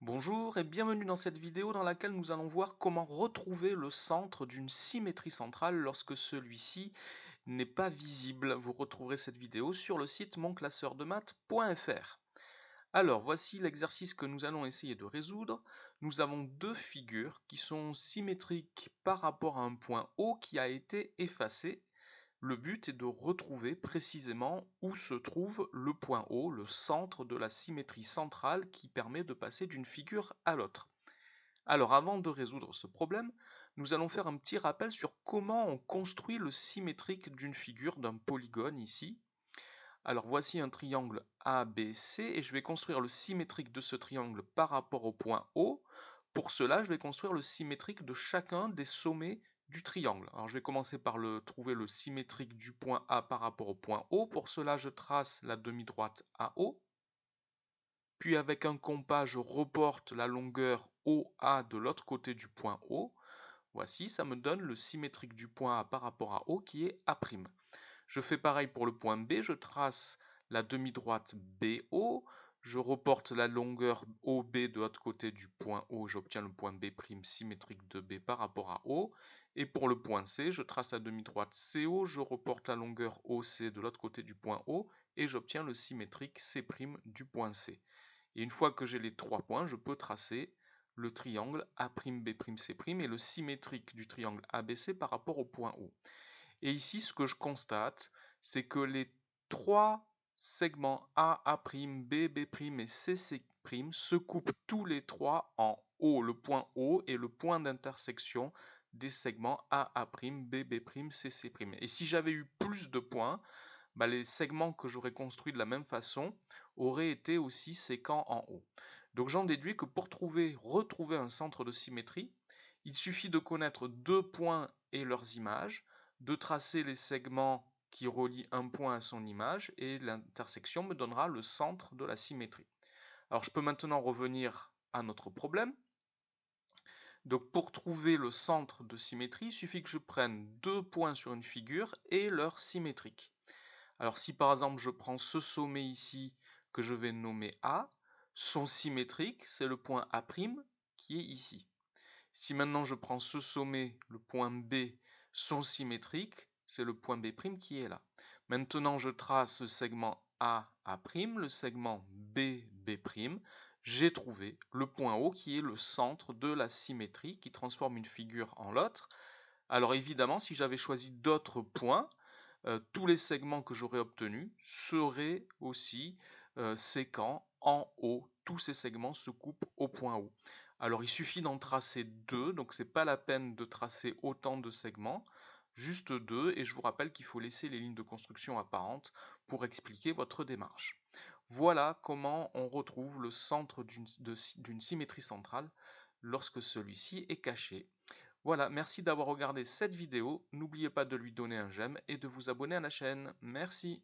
Bonjour et bienvenue dans cette vidéo dans laquelle nous allons voir comment retrouver le centre d'une symétrie centrale lorsque celui-ci n'est pas visible. Vous retrouverez cette vidéo sur le site monclasseurdemaths.fr. Alors voici l'exercice que nous allons essayer de résoudre. Nous avons deux figures qui sont symétriques par rapport à un point O qui a été effacé. Le but est de retrouver précisément où se trouve le point O, le centre de la symétrie centrale qui permet de passer d'une figure à l'autre. Alors avant de résoudre ce problème, nous allons faire un petit rappel sur comment on construit le symétrique d'une figure, d'un polygone ici. Alors voici un triangle ABC et je vais construire le symétrique de ce triangle par rapport au point O. Pour cela, je vais construire le symétrique de chacun des sommets du triangle. Alors je vais commencer par trouver le symétrique du point A par rapport au point O. Pour cela, je trace la demi-droite AO. Puis avec un compas, je reporte la longueur OA de l'autre côté du point O. Voici, ça me donne le symétrique du point A par rapport à O qui est A'. Je fais pareil pour le point B, je trace la demi-droite BO, je reporte la longueur OB de l'autre côté du point O, j'obtiens le point B' symétrique de B par rapport à O. Et pour le point C, je trace la demi-droite CO, je reporte la longueur OC de l'autre côté du point O et j'obtiens le symétrique C' du point C. Et une fois que j'ai les trois points, je peux tracer le triangle A'B'C' et le symétrique du triangle ABC par rapport au point O. Et ici, ce que je constate, c'est que les trois segments A, B, B' et C se coupent tous les trois en O, le point O est le point d'intersection des segments A, B, B', C'. Et si j'avais eu plus de points, les segments que j'aurais construits de la même façon auraient été aussi séquents en haut. Donc j'en déduis que pour retrouver un centre de symétrie, il suffit de connaître deux points et leurs images, de tracer les segments qui relient un point à son image, et l'intersection me donnera le centre de la symétrie. Alors je peux maintenant revenir à notre problème. Donc pour trouver le centre de symétrie, il suffit que je prenne deux points sur une figure et leur symétrique. Alors si par exemple je prends ce sommet ici que je vais nommer A, son symétrique c'est le point A' qui est ici. Si maintenant je prends ce sommet, le point B, son symétrique c'est le point B' qui est là. Maintenant je trace le segment A, A', le segment B, B'. J'ai trouvé le point O qui est le centre de la symétrie qui transforme une figure en l'autre. Alors évidemment, si j'avais choisi d'autres points, tous les segments que j'aurais obtenus seraient aussi séquents en haut. Tous ces segments se coupent au point O. Alors il suffit d'en tracer deux, donc c'est pas la peine de tracer autant de segments, juste deux, et je vous rappelle qu'il faut laisser les lignes de construction apparentes pour expliquer votre démarche. Voilà comment on retrouve le centre d'une symétrie centrale lorsque celui-ci est caché. Voilà, merci d'avoir regardé cette vidéo. N'oubliez pas de lui donner un j'aime et de vous abonner à la chaîne. Merci.